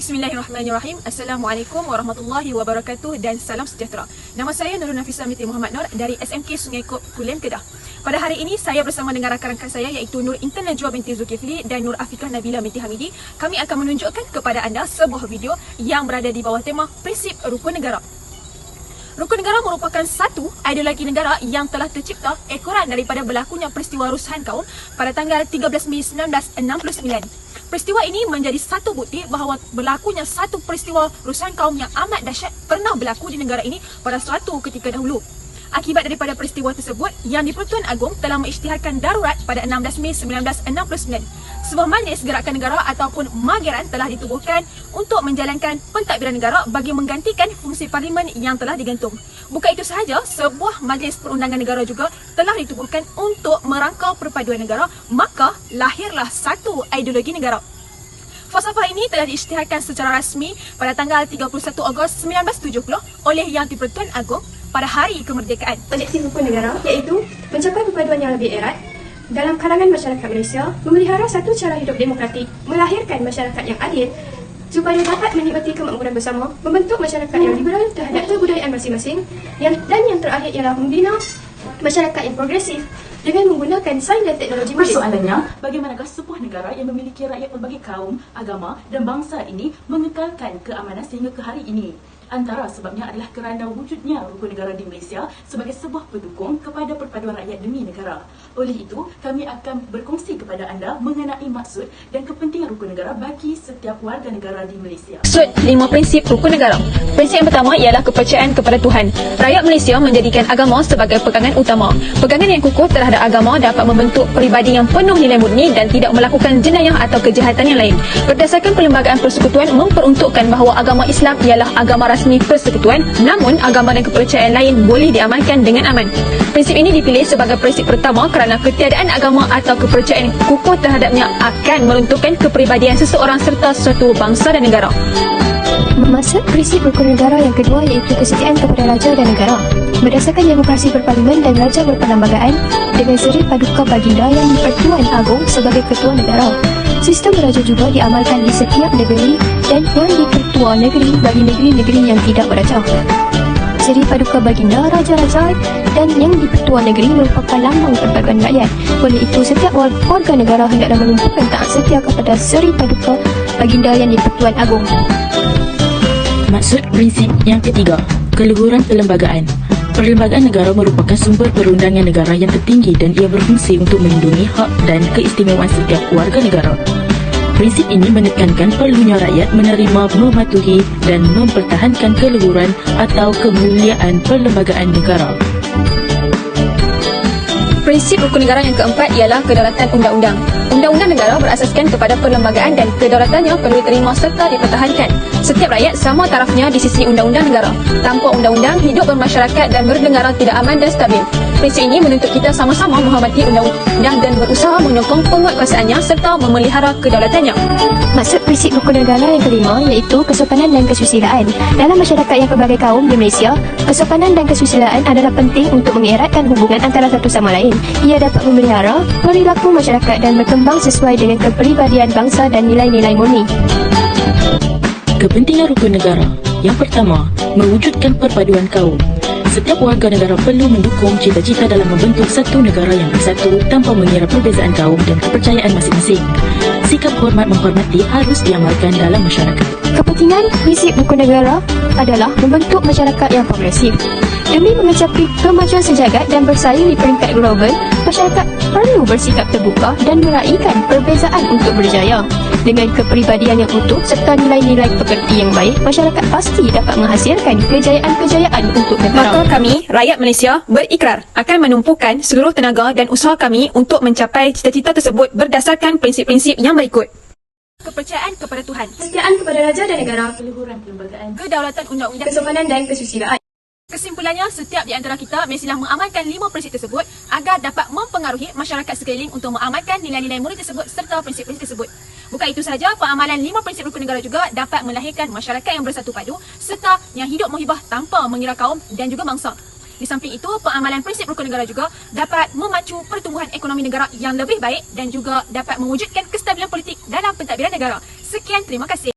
Bismillahirrahmanirrahim. Assalamualaikum warahmatullahi wabarakatuh dan salam sejahtera. Nama saya Nurul Nafisah binti Muhammad Nur dari SMK Sungai Kop, Kulim, Kedah. Pada hari ini saya bersama dengan rakan-rakan saya iaitu Nur Intan Najwa binti Zulkifli dan Nur Afiqah Nabila binti Hamidi. Kami akan menunjukkan kepada anda sebuah video yang berada di bawah tema prinsip rukun negara. Rukun negara merupakan satu ideologi negara yang telah tercipta ekoran daripada berlakunya peristiwa rusahan kaum pada tanggal 13 Mei 1969. Peristiwa ini menjadi satu bukti bahawa berlakunya satu peristiwa rusahan kaum yang amat dahsyat pernah berlaku di negara ini pada suatu ketika dahulu. Akibat daripada peristiwa tersebut, Yang di-Pertuan Agong telah mengisytiharkan darurat pada 16 Mei 1969. Sebuah majlis gerakan negara ataupun Mageran telah ditubuhkan untuk menjalankan pentadbiran negara bagi menggantikan fungsi parlimen yang telah digantung. Bukan itu sahaja, sebuah majlis perundangan negara juga telah ditubuhkan untuk merangka perpaduan negara, maka lahirlah satu ideologi negara. Falsafah ini telah diisytiharkan secara rasmi pada tanggal 31 Ogos 1970 oleh Yang di-Pertuan Agong pada Hari Kemerdekaan. Objektif rukun negara iaitu mencapai perpaduan yang lebih erat dalam kalangan masyarakat Malaysia, memelihara satu cara hidup demokratik, melahirkan masyarakat yang adil supaya dapat menikmati kemakmuran bersama, membentuk masyarakat yang liberal terhadap kebudayaan masing-masing, dan yang terakhir ialah membina masyarakat yang progresif dengan menggunakan sains dan teknologi moden. Persoalannya, bagaimanakah sebuah negara yang memiliki rakyat pelbagai kaum, agama dan bangsa ini mengekalkan keamanan sehingga ke hari ini? Antara sebabnya adalah kerana wujudnya rukun negara di Malaysia sebagai sebuah pendukung kepada perpaduan rakyat demi negara. Oleh itu, kami akan berkongsi kepada anda mengenai maksud dan kepentingan rukun negara bagi setiap warga negara di Malaysia. Maksud 5 prinsip rukun negara. Prinsip yang pertama ialah kepercayaan kepada Tuhan. Rakyat Malaysia menjadikan agama sebagai pegangan utama. Pegangan yang kukuh terhadap agama dapat membentuk peribadi yang penuh nilai murni dan tidak melakukan jenayah atau kejahatan yang lain. Berdasarkan Perlembagaan Persekutuan memperuntukkan bahawa agama Islam ialah agama rasmi persekutuan, namun agama dan kepercayaan lain boleh diamalkan dengan aman. Prinsip ini dipilih sebagai prinsip pertama kerana ketiadaan agama atau kepercayaan kukuh terhadapnya akan meruntuhkan kepribadian seseorang serta suatu bangsa dan negara. Maksud prinsip rukun negara yang kedua iaitu kesetiaan kepada raja dan negara. Berdasarkan demokrasi berparlimen dan raja berperlembagaan dengan Seri Paduka Baginda Yang di-Pertuan Agong sebagai ketua negara. Sistem raja juga diamalkan di setiap negeri dan Yang di-Pertua Negeri bagi negeri-negeri yang tidak beraja. Seri Paduka Baginda, Raja-Raja dan Yang di-Pertua Negeri merupakan lambang perpaduan rakyat. Oleh itu, setiap warga negara hendaklah menunjukkan taat setia kepada Seri Paduka Baginda Yang di-Pertuan Agong. Maksud prinsip yang ketiga, keluhuran perlembagaan. Perlembagaan negara merupakan sumber perundangan negara yang tertinggi dan ia berfungsi untuk melindungi hak dan keistimewaan setiap warga negara. Prinsip ini menekankan perlunya rakyat menerima, mematuhi dan mempertahankan keluhuran atau kemuliaan perlembagaan negara. Prinsip rukun negara yang keempat ialah kedaulatan undang-undang. Undang-undang negara berasaskan kepada perlembagaan dan kedaulatannya perlu diterima serta dipertahankan. Setiap rakyat sama tarafnya di sisi undang-undang negara. Tanpa undang-undang, hidup bermasyarakat dan bernegara tidak aman dan stabil. Prinsip ini menuntut kita sama-sama menghormati undang-undang dan berusaha menyokong penguatkuasaannya serta memelihara kedaulatannya. Maksud prinsip rukun negara yang kelima iaitu kesopanan dan kesusilaan. Dalam masyarakat yang pelbagai kaum di Malaysia, kesopanan dan kesusilaan adalah penting untuk mengeratkan hubungan antara satu sama lain. Ia dapat memelihara perilaku masyarakat dan berkembang sesuai dengan kepribadian bangsa dan nilai-nilai murni. Kepentingan rukun negara. Yang pertama, mewujudkan perpaduan kaum. Setiap warga negara perlu mendukung cita-cita dalam membentuk satu negara yang bersatu tanpa mengira perbezaan kaum dan kepercayaan masing-masing. Sikap hormat menghormati harus diamalkan dalam masyarakat. Kepentingan prinsip rukun negara adalah membentuk masyarakat yang progresif. Demi mencapai kemajuan sejagat dan bersaing di peringkat global, masyarakat perlu bersikap terbuka dan meraihkan perbezaan untuk berjaya. Dengan kepribadian yang utuh serta nilai-nilai pekerti yang baik, masyarakat pasti dapat menghasilkan kejayaan-kejayaan untuk negara. Maka kami, rakyat Malaysia, berikrar akan menumpukan seluruh tenaga dan usaha kami untuk mencapai cita-cita tersebut berdasarkan prinsip-prinsip yang berikut. Kepercayaan kepada Tuhan, Kesetiaan kepada raja dan negara, Keluhuran perlembagaan, kedaulatan undang-undang. kesopanan dan kesusilaan. Kesimpulannya, setiap di antara kita mestilah mengamalkan 5 prinsip tersebut agar dapat mempengaruhi masyarakat sekeliling untuk mengamalkan nilai-nilai murid tersebut serta prinsip-prinsip tersebut. Bukan itu sahaja, pengamalan 5 prinsip rukun negara juga dapat melahirkan masyarakat yang bersatu padu serta yang hidup muhibah tanpa mengira kaum dan juga bangsa. Di samping itu, pengamalan prinsip rukun negara juga dapat memacu pertumbuhan ekonomi negara yang lebih baik dan juga dapat mewujudkan kestabilan politik dalam pentadbiran negara. Sekian, terima kasih.